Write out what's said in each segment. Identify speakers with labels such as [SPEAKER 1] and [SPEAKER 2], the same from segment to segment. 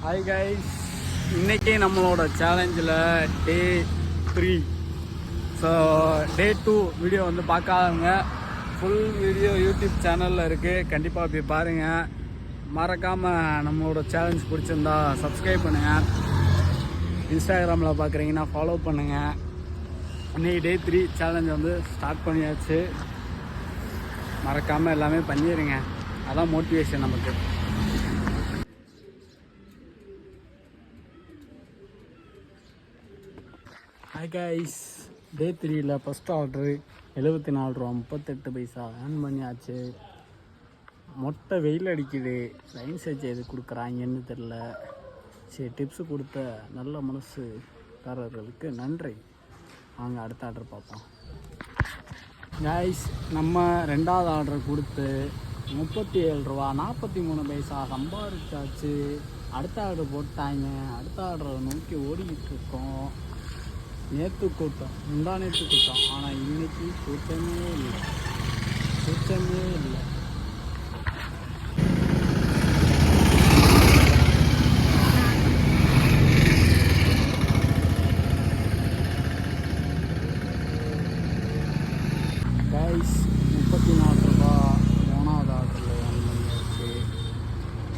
[SPEAKER 1] Hi guys, இன்றைக்கி நம்மளோட சேலஞ்சில் டே 3. So day 2 video வந்து பார்க்காதவங்க ஃபுல் வீடியோ யூடியூப் சேனலில் இருக்குது, கண்டிப்பாக போய் பாருங்கள். மறக்காமல் நம்மளோட சேலஞ்ச் பிடிச்சிருந்தா சப்ஸ்கிரைப் பண்ணுங்கள். இன்ஸ்டாகிராமில் பார்க்குறீங்கன்னா ஃபாலோ பண்ணுங்கள். இன்றைக்கி டே 3 சேலஞ்ச் வந்து ஸ்டார்ட் பண்ணியாச்சு. மறக்காமல் எல்லாமே பண்ணிடுங்க, அதான் மோட்டிவேஷன் நமக்கு. ஹாய் கைஸ், டே 3ல் ஃபஸ்ட் ஆர்டரு 74 ரூபா 38 பைசா ஏர்ன் பண்ணியாச்சு. மொட்டை வெயில் அடிக்குது, லைன் சர்ச் எது கொடுக்குறாங்கன்னு தெரில. சரி, டிப்ஸு கொடுத்த நல்ல மனசு தரர்களுக்கு நன்றி. வாங்க அடுத்த ஆர்டர் பார்ப்போம். கைஸ், நம்ம ரெண்டாவது ஆர்டர் கொடுத்து 37 ரூபா 43 பைசா சம்பாதிச்சாச்சு. அடுத்த ஆர்டர் போட்டாங்க. அடுத்த ஆர்டரை நோக்கி ஓடிக்கிட்டு இருக்கோம். நேற்று கூட்டம், முந்தா நேற்று கூட்டம், ஆனால் இன்னைக்கு கூட்டமே இல்லை. கைஸ், 34 ரூபா மூணாவது ஆர்டரில் ஏர்ன் பண்ணியாச்சு.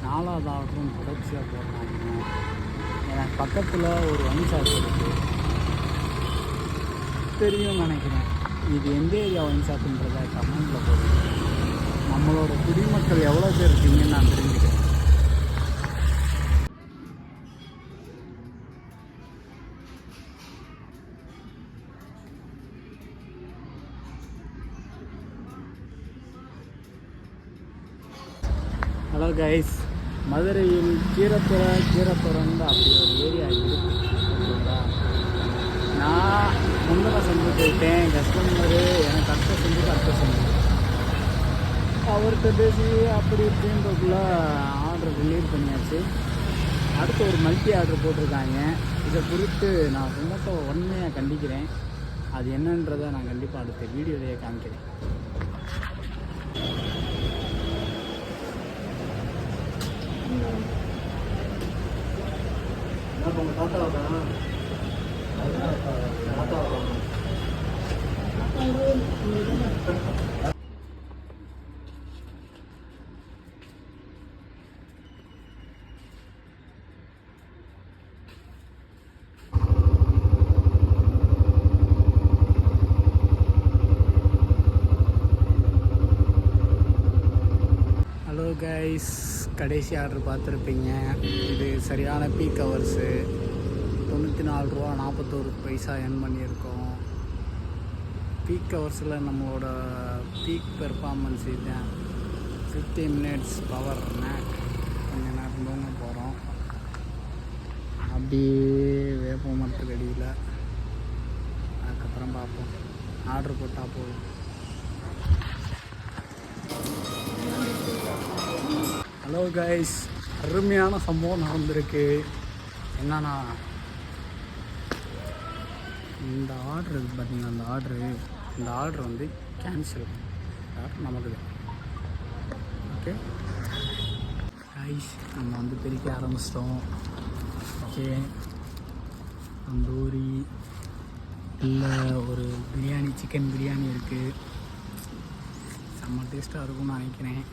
[SPEAKER 1] நாலாவது ஆர்டரும் தொடர்ச்சியாக போடுறாங்க. எனக்கு பக்கத்தில் ஒரு ஒயின் ஷாப் இருக்குது, தெரியும் நினைக்கிறேன். இது எந்த ஏரியா ஒயின் ஷாப்புன்றத கமெண்டில் போடுங்க. நம்மளோட குடிமக்கள் எவ்வளோ பேர் இருக்கீங்கன்னு நான் தெரிஞ்சுக்கிறேன். ஹலோ கைஸ், மதுரையில் கீரப்புறந்து அப்படி ஒரு ஏரியா இருக்குது. ஓகேங்களா, நான் முந்தின செஞ்சு போயிட்டேன். கஸ்டமரு எனக்கு அடுத்த செஞ்சு அவர்கிட்ட பேசி அப்படி இப்படின்றதுக்குள்ள ஆர்டர் ரிலீவ் பண்ணியாச்சு. அடுத்து ஒரு மல்டி ஆர்டர் போட்டிருக்காங்க. இதை குறித்து நான் ரொம்ப உண்மையாக கண்டிக்கிறேன். அது என்னன்றதை நான் கண்டிப்பாக அடுத்த வீடியோலேயே காமிக்கிறேன். உங்கள் தாத்தா ஹலோ கைஸ், கடைசி ஆர்டர் பார்த்துருப்பீங்க. இது சரியான பீக் ஹவர்ஸு. 94 ரூபா 41 பைசா ஏர்ன் பண்ணியிருக்கோம். பீக் ஹவர்ஸில் நம்மளோட பீக் பெர்ஃபார்மன்ஸ் இதுதான். 50 மினிட்ஸ் பவர் நேக். கொஞ்சம் நேரம் தூங்க போகிறோம். அப்படியே வேப்ப மரத்துக்கு அடியில். அதுக்கப்புறம் பார்ப்போம். ஆர்டர் போட்டால் போதும். ஹலோ கைஸ், அருமையான சம்பவம் நடந்திருக்கு. என்னன்னா, இந்த ஆர்டர் இருக்குது பார்த்தீங்கன்னா, இந்த ஆர்டர் வந்து கேன்சல். ஆர்டர் நமக்கு ஓகே கைஸ், நம்ம வந்து பிரிக்க ஆரம்பிச்சிட்டோம். ஓகே, தந்தூரி இல்லை ஒரு பிரியாணி, சிக்கன் பிரியாணி இருக்குது. செம்ம டேஸ்ட்டாக இருக்கும்னு நினைக்கிறேன்.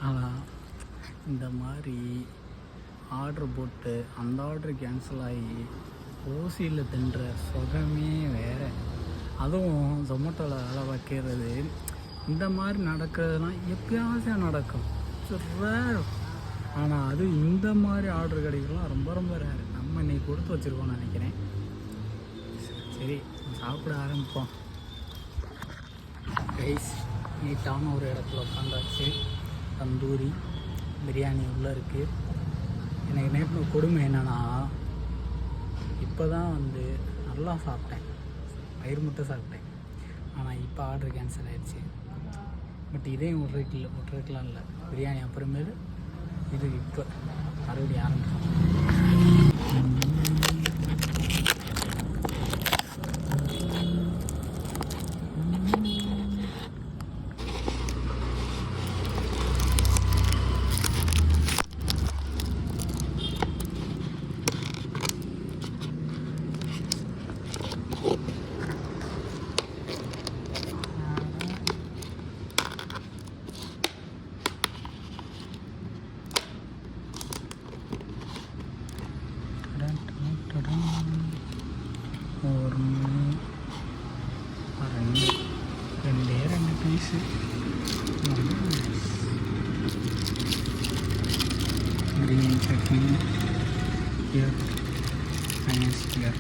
[SPEAKER 1] ஆனால் இந்த மாதிரி ஆர்டர் போட்டு அந்த ஆர்டர் கேன்சல் ஆகி ஓசியில் தின்ற சுகமே வேறு. அதுவும் ஜொமேட்டோவில் வேலை வைக்கிறது. இந்த மாதிரி நடக்கிறதுலாம் எப்பயாச்சும் நடக்கும், ரேர். ஆனால் அது இந்த மாதிரி ஆர்டர் கிடைக்கலாம் ரொம்ப ரேர். நம்ம இன்னைக்கு கொடுத்து வச்சுருக்கோம்னு நினைக்கிறேன். சரி, சாப்பிட ஆரம்பிப்போம். ரைஸ் நீட்டான ஒரு இடத்துல உட்காந்தாச்சு. தந்தூரி பிரியாணி உள்ளே இருக்குது. எனக்கு நேற்று கொடுமை என்னென்னா, இப்போ தான் வந்து நல்லா சாப்பிட்டேன், வயிறு மட்டும் சாப்பிட்டேன். ஆனால் இப்போ ஆர்டர் கேன்சல் ஆகிடுச்சு. பட் இதையும் விட்றதுக்கெலாம் இல்லை. பிரியாணி அப்புறமேலு இது இப்போ மறுபடியும் ஆரம்பிச்சோம். checking here, finance here.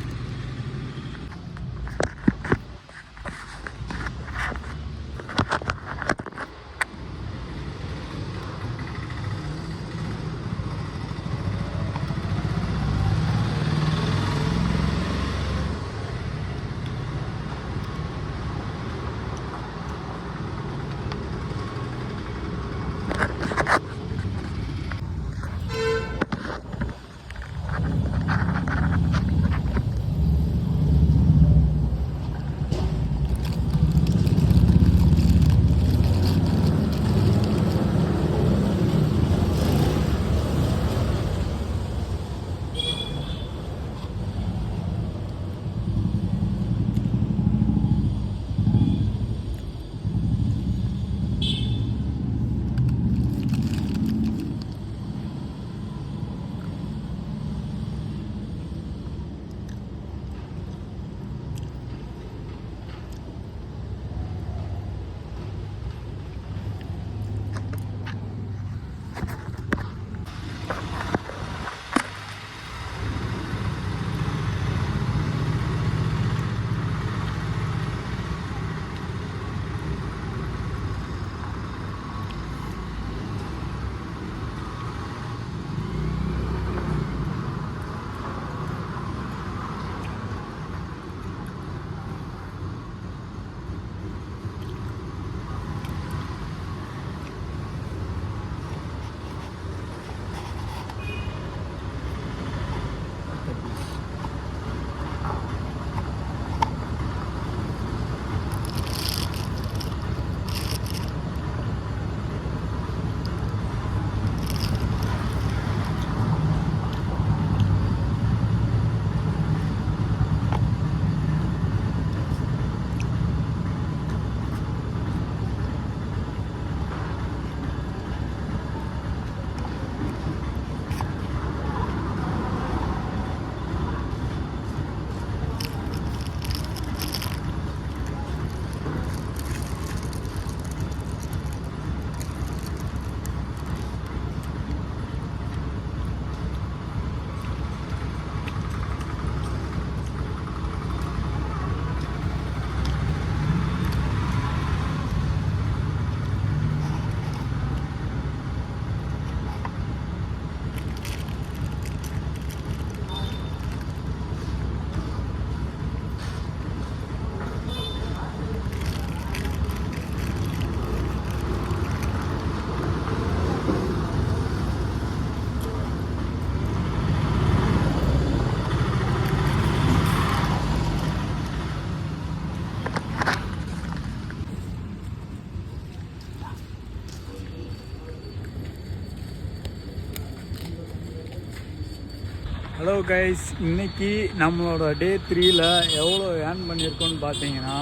[SPEAKER 1] Hello guys, இன்றைக்கி நம்மளோட டே 3ல் எவ்வளோ ஏர்ன் பண்ணியிருக்கோன்னு பார்த்தீங்கன்னா,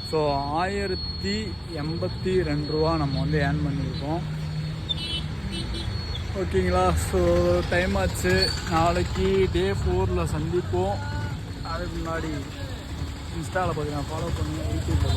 [SPEAKER 1] ஸோ 1082 ரூபா நம்ம வந்து ஏர்ன் பண்ணியிருக்கோம். ஓகேங்களா? ஸோ டைம் ஆச்சு. நாளைக்கு டே 4ல் சந்திப்போம். அதுக்கு முன்னாடி இன்ஸ்டாவில் பார்த்தீங்கன்னா ஃபாலோ பண்ணுங்கள், யூடியூப்பில்